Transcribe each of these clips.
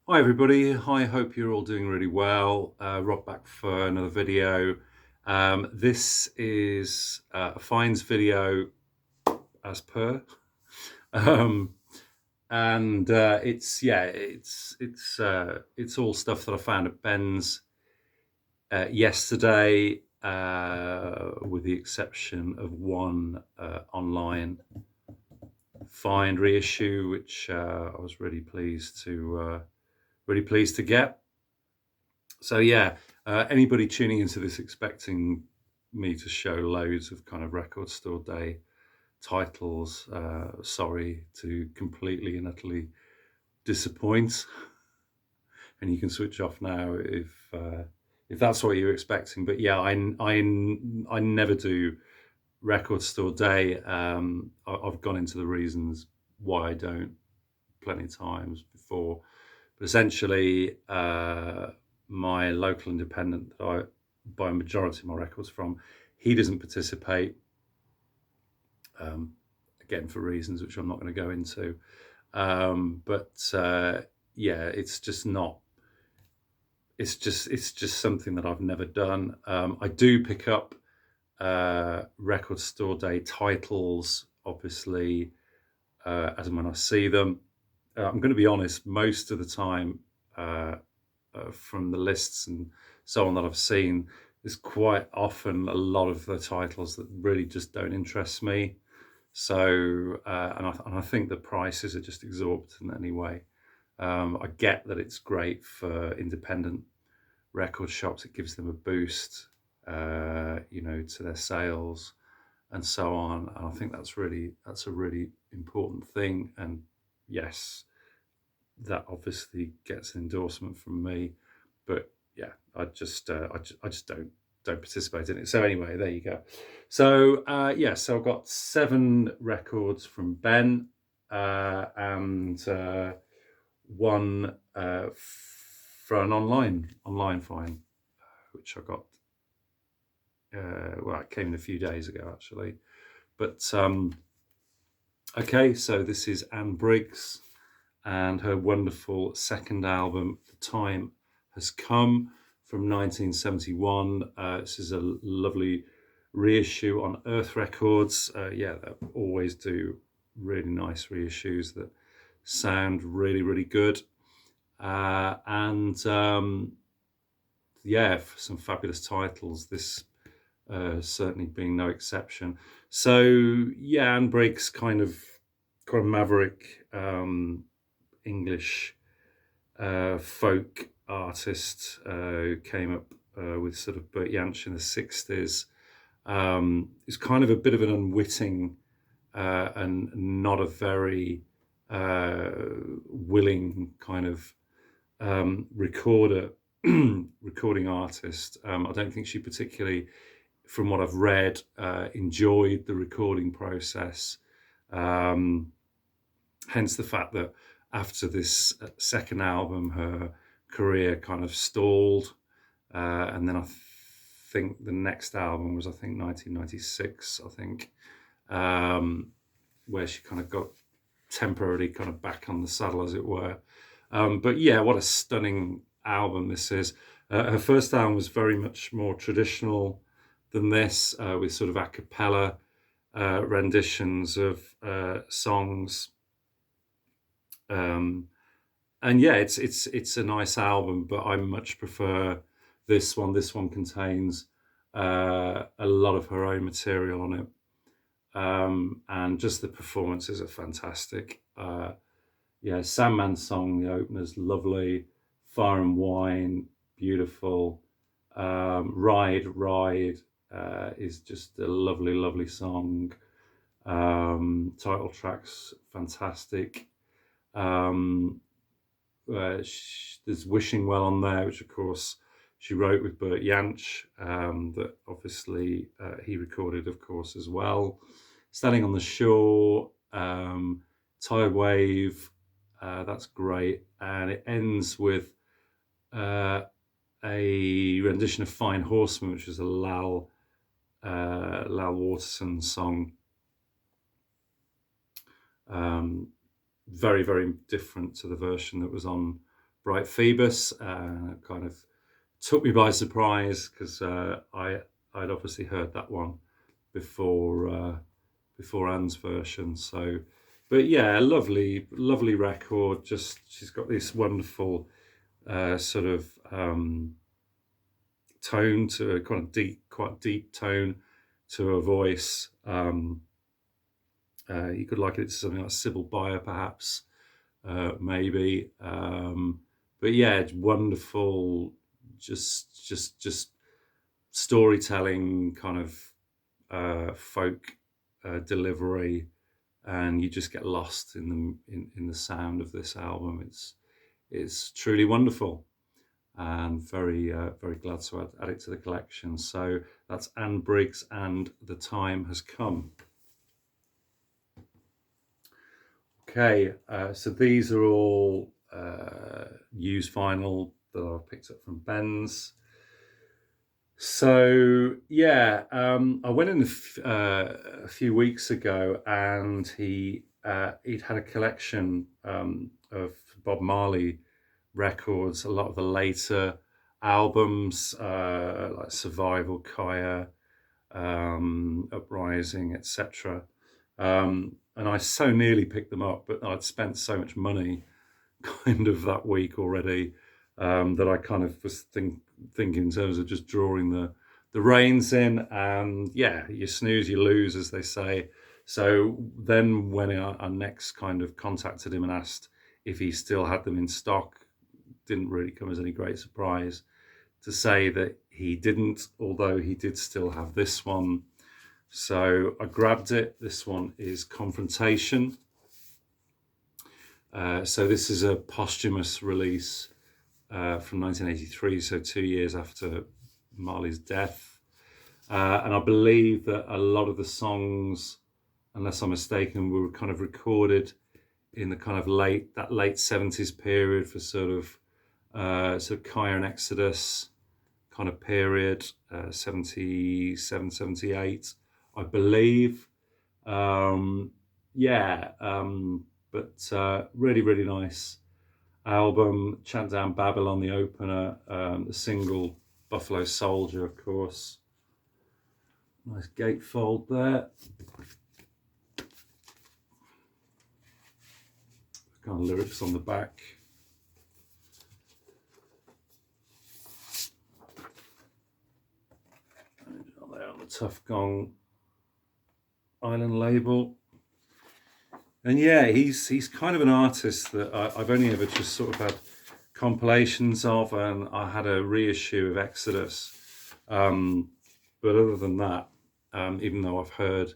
Hi everybody, I hope you're all doing really well. Rob back for another video. This is a finds video as per. um, and it's all stuff that I found at Ben's yesterday, with the exception of one online find reissue, which I was really pleased to get. So yeah, anybody tuning into this expecting me to show loads of kind of record store day titles, sorry to completely and utterly disappoint. And you can switch off now if that's what you're expecting. But yeah, I never do record store day. I've gone into the reasons why I don't plenty of times before. But essentially, my local independent that I buy a majority of my records from, he doesn't participate. Again, for reasons which I'm not going to go into. But yeah, it's just not. It's just something that I've never done. I do pick up record store day titles, obviously, as and when I see them. I'm going to be honest, most of the time, from the lists and so on that I've seen, there's quite often a lot of the titles that really just don't interest me. So, and I think the prices are just exorbitant anyway. I get that it's great for independent record shops; it gives them a boost, to their sales and so on. And I think that's a really important thing. And yes, that obviously gets an endorsement from me. But yeah, I just don't participate in it. So anyway, there you go. So so I've got 7 records from Ben, and one for an online find, which I got. Well, it came in a few days ago actually. But okay, so this is Anne Briggs and her wonderful second album, The Time Has Come, from 1971. This is a lovely reissue on Earth Records. Yeah, they always do really nice reissues that sound really, really good. And yeah, some fabulous titles. This certainly being no exception. So yeah, Anne Briggs, kind of maverick, English folk artist, came up with sort of Bert Jansch in the 60s. Is kind of a bit of an unwitting and not a very willing kind of recording artist. I don't think she particularly, from what I've read, enjoyed the recording process. Hence the fact that after this second album, her career kind of stalled. And then I think the next album was, 1996, where she kind of got temporarily kind of back on the saddle, as it were. But yeah, what a stunning album this is. Her first album was very much more traditional than this, with sort of a cappella renditions of songs. And yeah, it's a nice album, but I much prefer this one. This one contains a lot of her own material on it, and just the performances are fantastic. Yeah, Sandman's Song, the opener's lovely. Fire and Wine, beautiful. Ride is just a lovely, lovely song. Title track's fantastic. Um, there's Wishing Well on there, which of course she wrote with Bert Jansch, that obviously he recorded, of course, as well. Standing on the Shore, Tide Wave, that's great. And it ends with a rendition of Fine Horseman, which is a Lal Waterson song. Very, very different to the version that was on Bright Phoebus, kind of took me by surprise because I'd obviously heard that one before Anne's version. So, but yeah, lovely record. Just she's got this wonderful sort of tone to a kind of quite deep tone to her voice. You could liken it to something like Sybil Bayer, perhaps, maybe. But yeah, it's wonderful. Just storytelling, kind of folk delivery, and you just get lost in the sound of this album. It's truly wonderful, and very glad to add it to the collection. So that's Anne Briggs and The Time Has Come. Okay, so these are all used vinyl that I've picked up from Ben's. So yeah, I went in a few weeks ago, and he'd had a collection of Bob Marley records, a lot of the later albums like Survival, Kaya, Uprising, etc. And I so nearly picked them up, but I'd spent so much money kind of that week already that I kind of was thinking in terms of just drawing the reins in. And yeah, you snooze, you lose, as they say. So then when I next kind of contacted him and asked if he still had them in stock, didn't really come as any great surprise to say that he didn't, although he did still have this one. So I grabbed it. This one is Confrontation. So this is a posthumous release from 1983, so 2 years after Marley's death. And I believe that a lot of the songs, unless I'm mistaken, were kind of recorded in the kind of late 70s period for sort of Kaya and Exodus kind of period, 77, 78, I believe. But really nice album. Chant Down Babylon, the opener, the single Buffalo Soldier, of course. Nice gatefold there. Kind of lyrics on the back. There on the Tough Gong Island label. And yeah, he's kind of an artist that I've only ever just sort of had compilations of, and I had a reissue of Exodus. But other than that, even though I've heard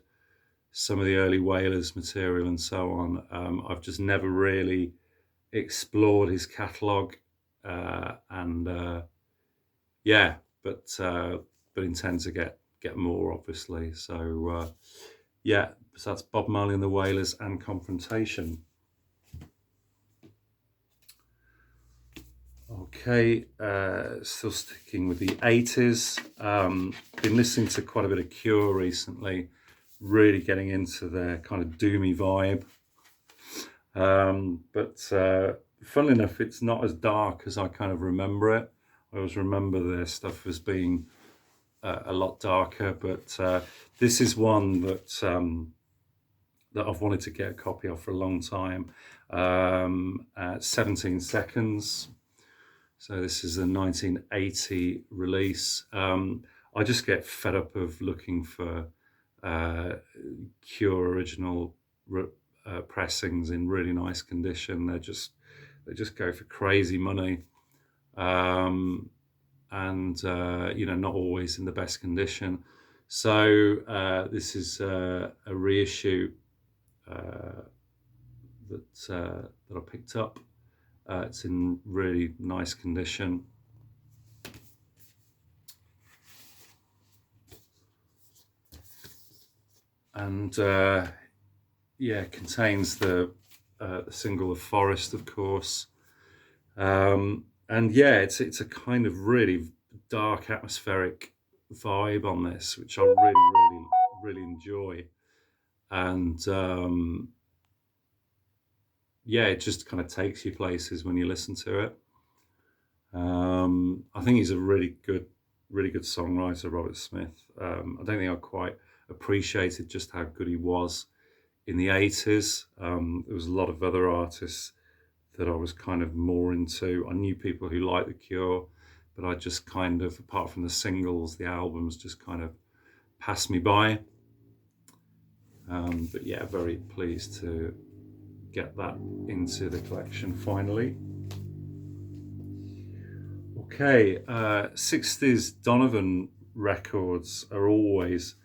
some of the early Wailers material and so on, I've just never really explored his catalogue. But intend to get more, obviously. So so that's Bob Marley and the Wailers and Confrontation. Okay, still sticking with the 80s. Been listening to quite a bit of Cure recently, really getting into their kind of doomy vibe. But funnily enough, it's not as dark as I kind of remember it. I always remember their stuff as being a lot darker, but this is one that I've wanted to get a copy of for a long time. At 17 Seconds. So this is a 1980 release. I just get fed up of looking for Cure original pressings in really nice condition. They just go for crazy money, and not always in the best condition. So this is a reissue that I picked up. It's in really nice condition. And contains the single of Forest, of course. It's a kind of really dark, atmospheric vibe on this, which I really enjoy. And it just kind of takes you places when you listen to it. I think he's a really good songwriter, Robert Smith. I don't think I quite appreciated just how good he was in the 80s. There was a lot of other artists that I was kind of more into. I knew people who liked The Cure, but I just kind of, apart from the singles, the albums just kind of passed me by. But yeah, very pleased to get that into the collection finally. Okay, 60s Donovan records are always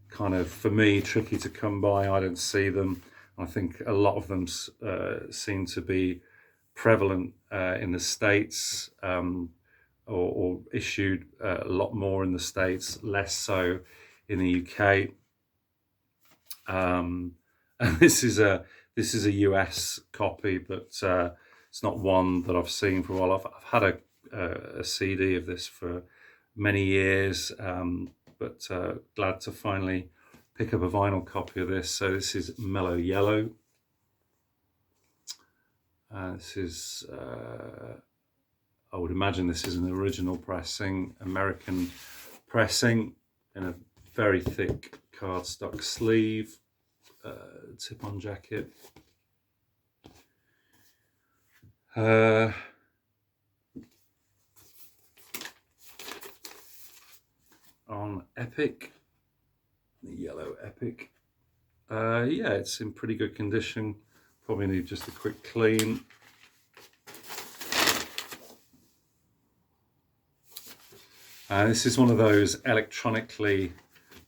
kind of, for me, tricky to come by. I don't see them. I think a lot of them seem to be prevalent in the States, or issued a lot more in the States, less so in the UK. And this is a US copy, but it's not one that I've seen for a while. I've had a CD of this for many years, but glad to finally pick up a vinyl copy of this. So this is Mellow Yellow. This is, I would imagine this is an original pressing, American pressing, in a very thick cardstock sleeve, tip-on jacket. On Epic, the yellow Epic. Yeah, it's in pretty good condition. Probably need just a quick clean. This is one of those electronically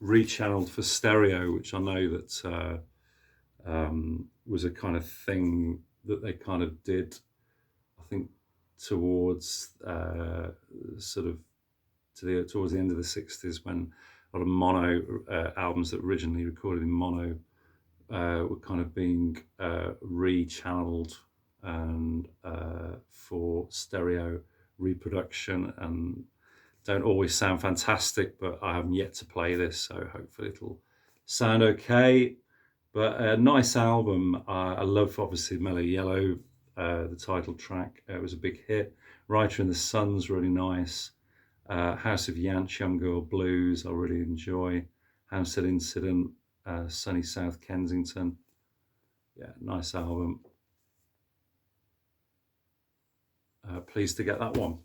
rechanneled for stereo, which I know that was a kind of thing that they kind of did, I think, towards sort of towards the end of the 60s, when a lot of mono albums that originally recorded in mono were kind of being rechanneled and for stereo reproduction, and don't always sound fantastic, but I haven't yet to play this, so hopefully it'll sound okay. But a nice album. I love, obviously, Mellow Yellow, the title track. It was a big hit. Writer in the Sun's really nice. House of Yance, Young Girl Blues, I really enjoy. Hampstead Incident, Sunny South Kensington. Yeah, nice album. Pleased to get that one.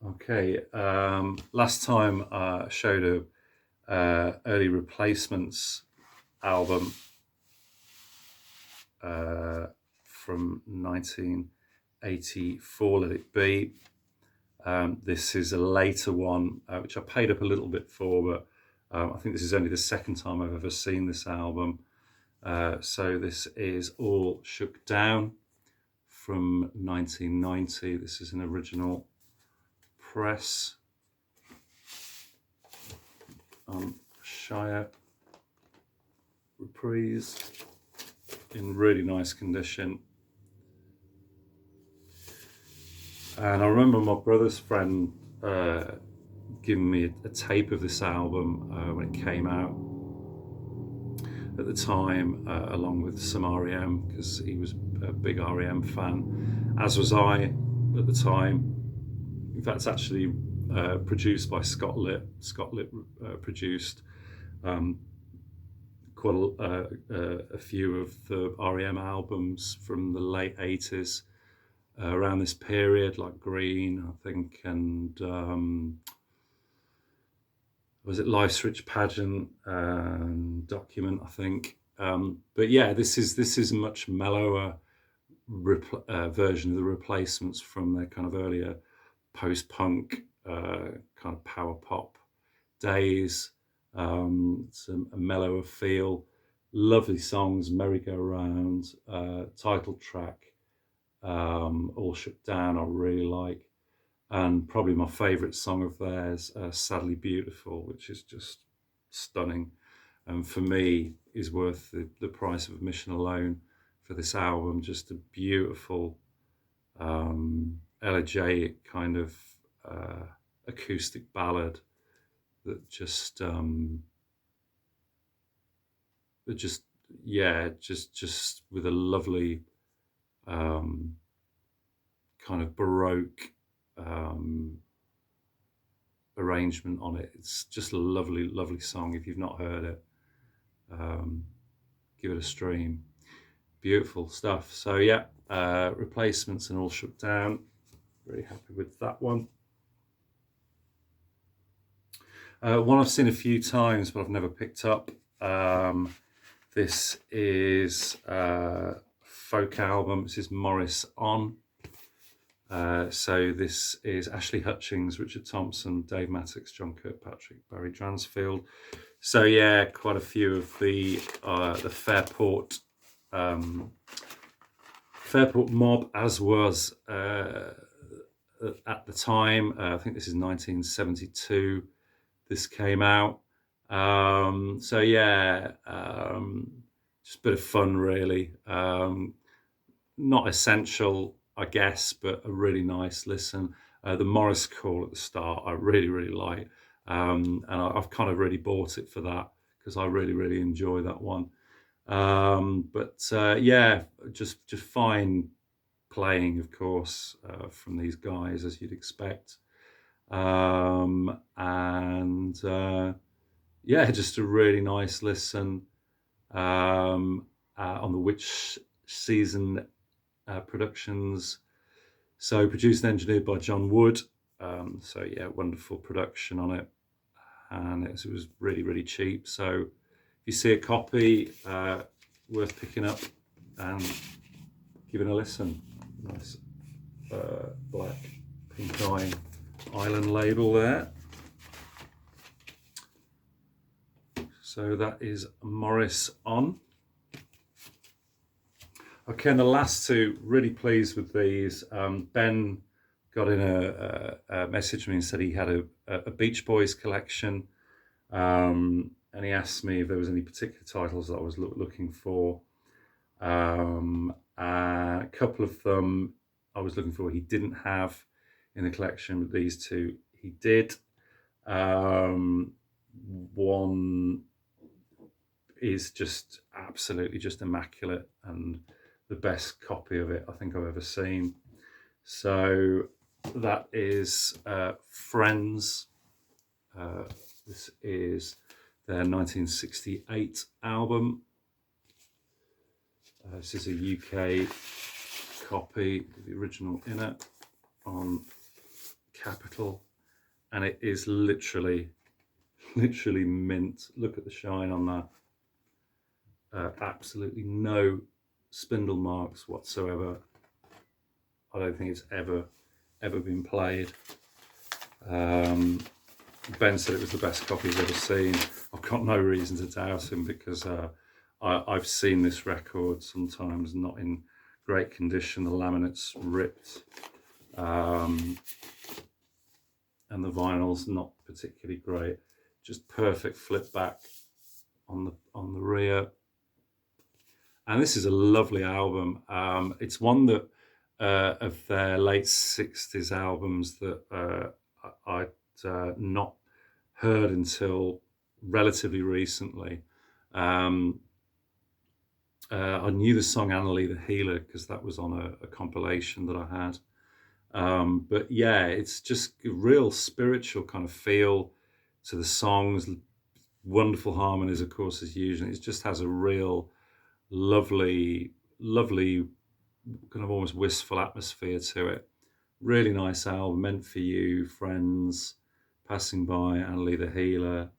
Okay, last time I showed a early Replacements album from 1984, Let It Be. This is a later one, which I paid up a little bit for, but I think this is only the second time I've ever seen this album. So this is All Shook Down from 1990. This is an original press on Shire Reprise, in really nice condition. And I remember my brother's friend giving me a tape of this album when it came out at the time, along with some REM, because he was a big REM fan, as was I at the time. In fact, it's actually produced by Scott Litt. Scott Litt produced quite a few of the REM albums from the late 80s, around this period, like Green, I think, and was it Life's Rich Pageant, Document, I think. But yeah, this is a much mellower version of the Replacements from their kind of earlier post-punk, kind of power pop days. It's a mellower feel, lovely songs, Merry-Go-Round, title track, All Shook Down, I really like, and probably my favourite song of theirs, Sadly Beautiful, which is just stunning, and for me is worth the price of admission alone for this album. Just a beautiful, elegiac kind of acoustic ballad that just yeah, just with a lovely um, kind of baroque um, arrangement on it. It's just a lovely, lovely song. If you've not heard it, um, give it a stream. Beautiful stuff. So yeah, replacements and all shut down. Very happy with that one. One I've seen a few times, but I've never picked up. This is a folk album. This is Morris On. So this is Ashley Hutchings, Richard Thompson, Dave Mattox, John Kirkpatrick, Barry Dransfield. So yeah, quite a few of the Fairport mob, as was at the time. I think this is 1972. This came out. So yeah, just a bit of fun, really. Not essential, I guess, but a really nice listen. The Morris call at the start, I really, really like. And I've kind of really bought it for that because I really, really enjoy that one. But yeah, just fine playing, of course, from these guys, as you'd expect. And yeah, just a really nice listen on the Witch Season Productions. So produced and engineered by John Wood. So yeah, wonderful production on it, and it was really, really cheap. So if you see a copy, worth picking up and giving a listen. Nice black pink eye island label there. So that is Morris On. Okay, and the last two, really pleased with these. Ben got in a message to me and said he had a Beach Boys collection, and he asked me if there was any particular titles that I was looking for. A couple of them I was looking for he didn't have in the collection, but these two he did. One is just absolutely just immaculate and the best copy of it I think I've ever seen. So that is Friends. This is their 1968 album. This is a UK copy with the original in it on Capitol, and it is literally mint. Look at the shine on that. Absolutely no spindle marks whatsoever. I don't think it's ever been played. Ben said it was the best copy he's ever seen. I've got no reason to doubt him because I've seen this record sometimes not in great condition. The laminate's ripped, and the vinyl's not particularly great. Just perfect flip back on the rear. And this is a lovely album. It's one that of their late 60s albums that I'd not heard until relatively recently. I knew the song Annalie the Healer because that was on a compilation that I had. But yeah, it's just a real spiritual kind of feel to the songs. Wonderful harmonies, of course, as usual. It just has a real lovely kind of almost wistful atmosphere to it. Really nice album. Meant for You, Friends, Passing By, Annalie the Healer.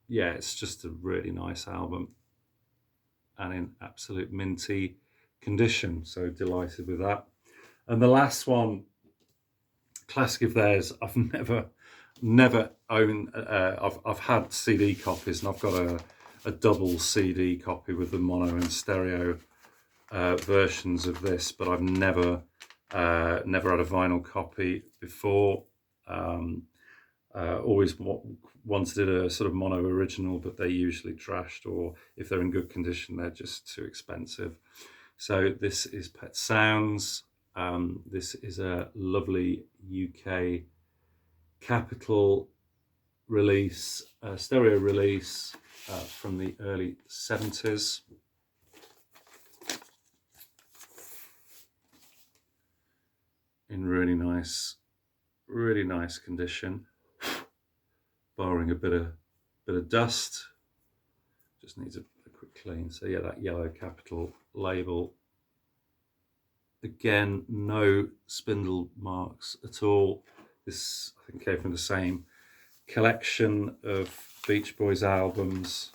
Yeah, it's just a really nice album and in absolute minty condition. So delighted with that. And the last one, classic of theirs, I've never owned. I've had CD copies, and I've got a double CD copy with the mono and stereo versions of this, but I've never had a vinyl copy before. Always wanted a sort of mono original, but they're usually trashed, or if they're in good condition, they're just too expensive. So this is Pet Sounds. This is a lovely UK Capitol release, stereo release from the early 70s. In really nice condition, barring a bit of dust. Just needs a quick clean. So yeah, that yellow capital label. Again, no spindle marks at all. This, I think, came from the same collection of Beach Boys albums.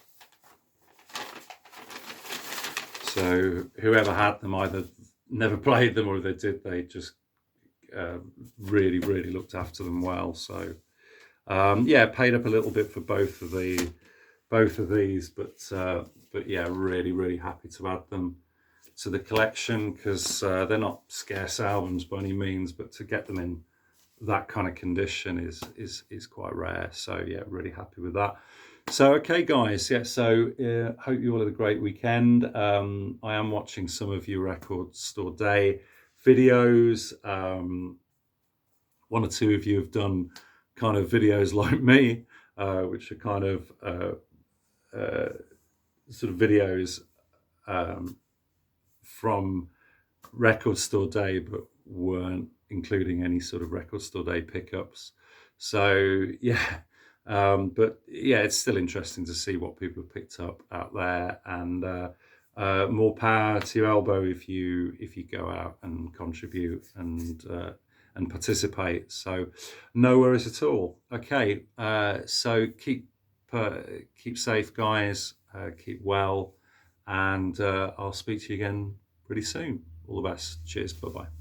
So whoever had them either never played them, or if they did, they just really looked after them well. So yeah, paid up a little bit for both of these, but yeah, really happy to add them to the collection, because they're not scarce albums by any means, but to get them in that kind of condition is quite rare. So yeah, really happy with that. So okay, guys, yeah, so hope you all had a great weekend. I am watching some of your Record Store Day videos. One or two of you have done kind of videos like me, which are kind of sort of videos from Record Store Day, but weren't including any sort of Record Store Day pickups. So yeah, but yeah, it's still interesting to see what people have picked up out there, and more power to your elbow if you go out and contribute and participate. So no worries at all. Okay, so keep safe, guys. Keep well, and I'll speak to you again pretty soon. All the best. Cheers. Bye-bye.